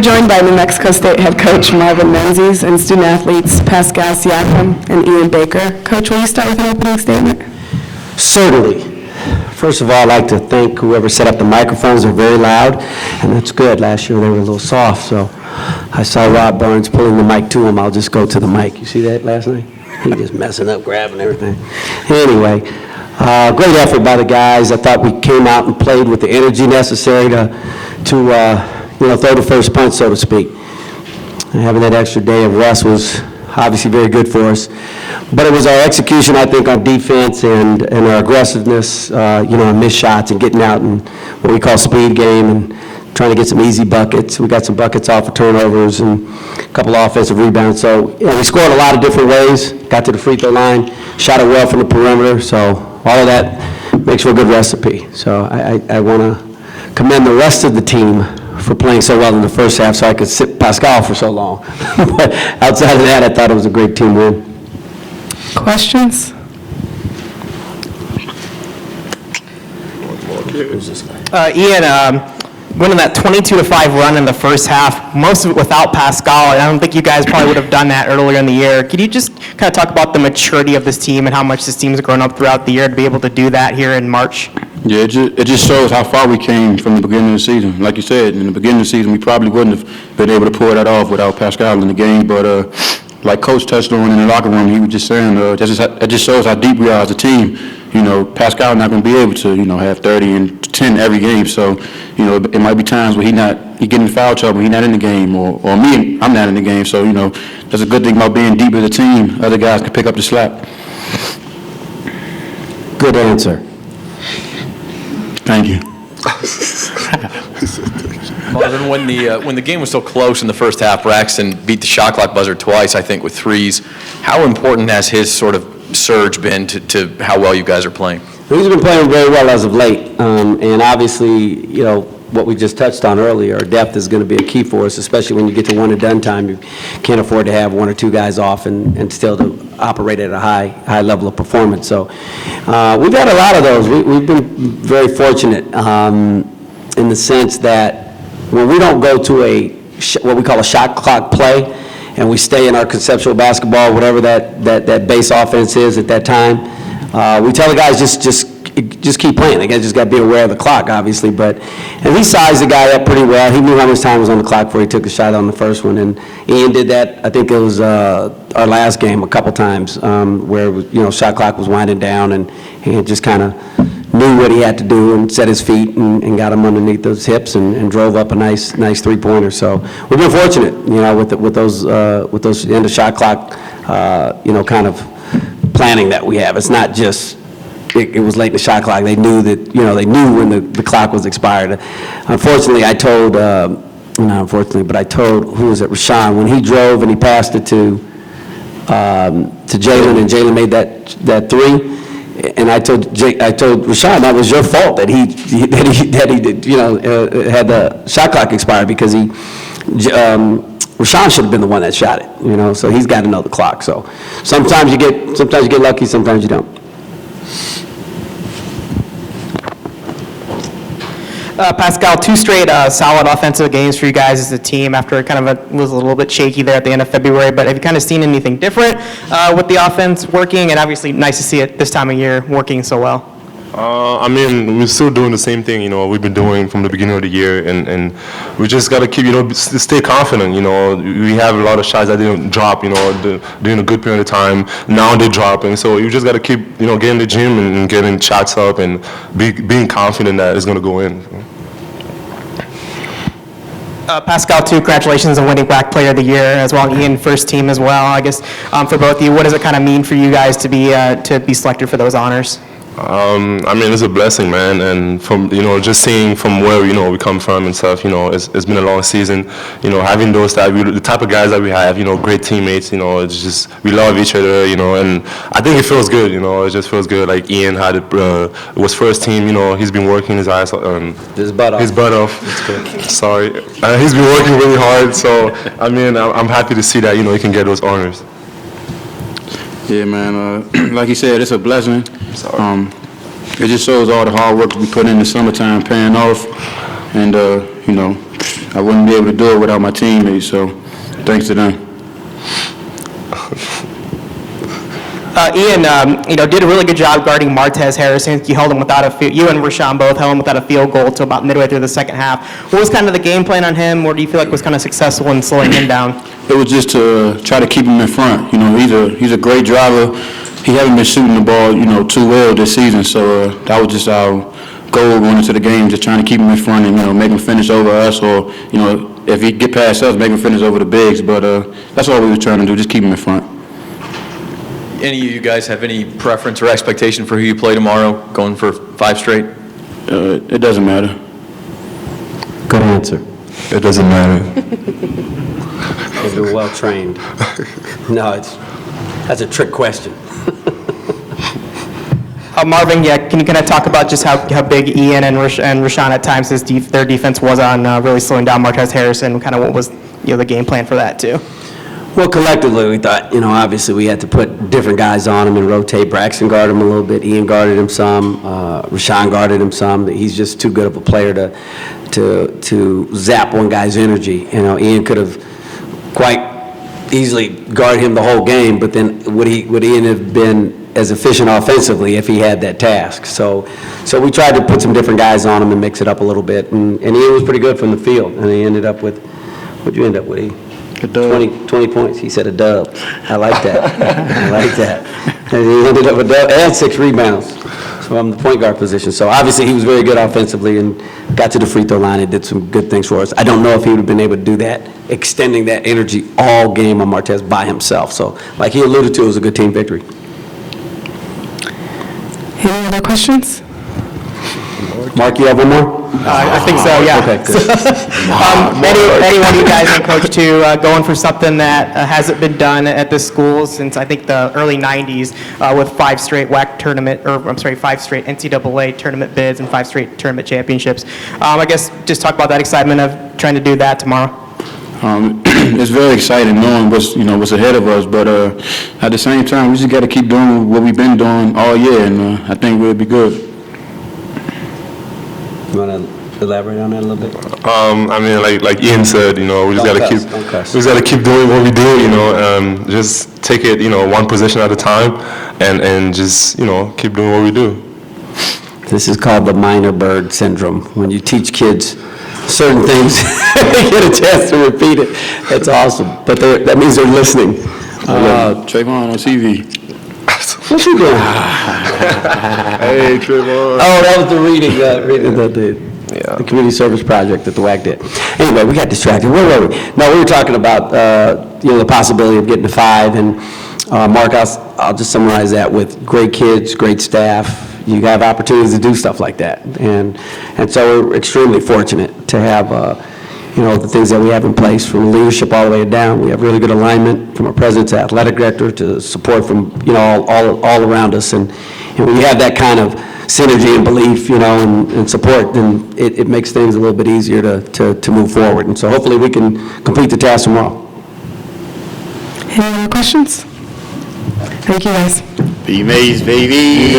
joined by New Mexico State head coach Marvin Menzies and student athletes Pascal, Siakam, and Ian Baker. Coach, will you start with an opening statement? Certainly. First of all, I'd like to thank whoever set up the microphones. They're very loud, and that's good. Last year they were a little soft, so I saw Rob Barnes pulling the mic to him. I'll just go to the mic. You see that last night? He just messing up, grabbing everything. Anyway, great effort by the guys. I thought we came out and played with the energy necessary to throw the first punch, so to speak. And having that extra day of rest was obviously very good for us. But it was our execution, I think, on defense and our aggressiveness, on missed shots and getting out in what we call speed game and trying to get some easy buckets. We got some buckets off of turnovers and a couple of offensive rebounds. So we scored a lot of different ways, got to the free throw line, shot it well from the perimeter. So all of that makes for a good recipe. So I want to commend the rest of the team for playing so well in the first half so I could sit Pascal for so long. But outside of that, I thought it was a great team win. Questions? Ian, winning that 22-5 run in the first half, most of it without Pascal, and I don't think you guys probably would have done that earlier in the year. Could you just kind of talk about the maturity of this team and how much this team has grown up throughout the year to be able to do that here in March? Yeah, it just shows how far we came from the beginning of the season. Like you said, in the beginning of the season, we probably wouldn't have been able to pull that off without Pascal in the game. But like Coach touched on in the locker room, he was just saying that just shows how deep we are as a team. Pascal not going to be able to, have 30 and 10 every game. So, it might be times where he getting in foul trouble, he's not in the game, or me, I'm not in the game. So, that's a good thing about being deep as a team. Other guys can pick up the slack. Good answer. Thank you. Marvin, when the game was so close in the first half, Braxton beat the shot clock buzzer twice, I think, with threes. How important has his sort of surge been to how well you guys are playing? He's been playing very well as of late, and obviously, what we just touched on earlier, depth is going to be a key for us, especially when you get to one and done time. You can't afford to have one or two guys off and still to operate at a high level of performance. So we've had a lot of those. We've been very fortunate in the sense that when we don't go to what we call a shot clock play, and we stay in our conceptual basketball, whatever that base offense is at that time, we tell the guys just keep playing. The guys just got to be aware of the clock, obviously. And he sized the guy up pretty well. He knew how much time was on the clock before he took a shot on the first one. And Ian did that. I think it was our last game a couple times where shot clock was winding down, and he just kind of knew what he had to do and set his feet and got him underneath those hips and drove up a nice three-pointer. So we've been fortunate, with those end of shot clock, kind of planning that we have. It's not just it was late in the shot clock. They knew that they knew when the clock was expired. Unfortunately, I told not unfortunately, but I told who was it, Rashawn, when he drove and he passed it to Jalen, and Jalen made that three. And I told Rashawn that was your fault that he did, had the shot clock expired, because Rashawn should have been the one that shot it, so he's got to know the clock. So sometimes you get lucky, sometimes you don't. Pascal, two straight solid offensive games for you guys as a team after it kind of was a little bit shaky there at the end of February, but have you kind of seen anything different with the offense working? And obviously nice to see it this time of year working so well. We're still doing the same thing, we've been doing from the beginning of the year, and we just got to keep, stay confident, We have a lot of shots that didn't drop, during a good period of time. Now they're dropping, so you just got to keep, getting in the gym and getting shots up and being confident that it's going to go in. Pascal, too, congratulations on winning WAC Player of the Year as well, Ian, first team as well. I guess for both of you, what does it kind of mean for you guys to be selected for those honors? It's a blessing, man, and from just seeing from where we come from and stuff, it's been a long season. Having those the type of guys that we have, great teammates. It's just we love each other, and I think it feels good. It just feels good. Like Ian had it was first team. He's been working his ass his butt off. Sorry, he's been working really hard. So I'm happy to see that he can get those honors. Yeah, man. Like you said, it's a blessing. It just shows all the hard work we put in the summertime paying off, and I wouldn't be able to do it without my teammates, so thanks to them. Ian, did a really good job guarding Martez Harrison. You held him without a field. You and Rashawn both held him without a field goal till about midway through the second half. What was kind of the game plan on him? What do you feel like was kind of successful in slowing him down? It was just to try to keep him in front. He's a great driver. He hasn't been shooting the ball, too well this season, so that was just our goal going into the game, just trying to keep him in front and, make him finish over us, or, if he get past us, make him finish over the bigs. But that's all we were trying to do, just keep him in front. Any of you guys have any preference or expectation for who you play tomorrow, going for 5 straight? It doesn't matter. Good answer. It doesn't matter. They're well-trained. No, that's a trick question. Marvin, can you kind of talk about just how big Ian and Rashawn at times their defense was on really slowing down Martez Harrison? Kind of what was the game plan for that too? Well, collectively, we thought, obviously we had to put different guys on him and rotate. Braxton guarded him a little bit. Ian guarded him some. Rashawn guarded him some. He's just too good of a player to zap one guy's energy. Ian could have quite easily guarded him the whole game, but then would Ian have been as efficient offensively if he had that task? So we tried to put some different guys on him and mix it up a little bit. And Ian was pretty good from the field. And he ended up with, what'd you end up with, Ian? 20 points. He said a dub. I like that. And he ended up with a dub and 6 rebounds from the point guard position. So obviously he was very good offensively and got to the free throw line and did some good things for us. I don't know if he would have been able to do that, extending that energy all game on Martez by himself. So like he alluded to, it was a good team victory. Any other questions? Mark, you have one more? I think so, yeah. Okay, good. Any one of you guys and Coach too, going for something that hasn't been done at this school since I think the early 90s with 5 straight WAC tournament, 5 straight NCAA tournament bids and 5 straight tournament championships. I guess just talk about that excitement of trying to do that tomorrow. It's very exciting knowing what's ahead of us, but at the same time, we just got to keep doing what we've been doing all year, and I think we'll be good. You want to elaborate on that a little bit? I mean, like Ian said, we just got to keep doing what we do, just take it, one possession at a time, and just, keep doing what we do. This is called the minor bird syndrome. When you teach kids certain things, they get a chance to repeat it. That's awesome. But that means they're listening. Trayvon on TV. What you doing? Hey, Trayvon. Oh, that was the reading the community service project that the WAC did. Anyway, we got distracted. Where were we? No, we were talking about the possibility of getting to 5. And Mark, I'll just summarize that with great kids, great staff. You have opportunities to do stuff like that, and so we're extremely fortunate to have the things that we have in place, from leadership all the way down. We have really good alignment from our president to athletic director to support from all around us, and when you have that kind of synergy and belief, and support, then it makes things a little bit easier to move forward. And so hopefully we can complete the task tomorrow. Any other questions? Thank you, guys. Be amazed, baby.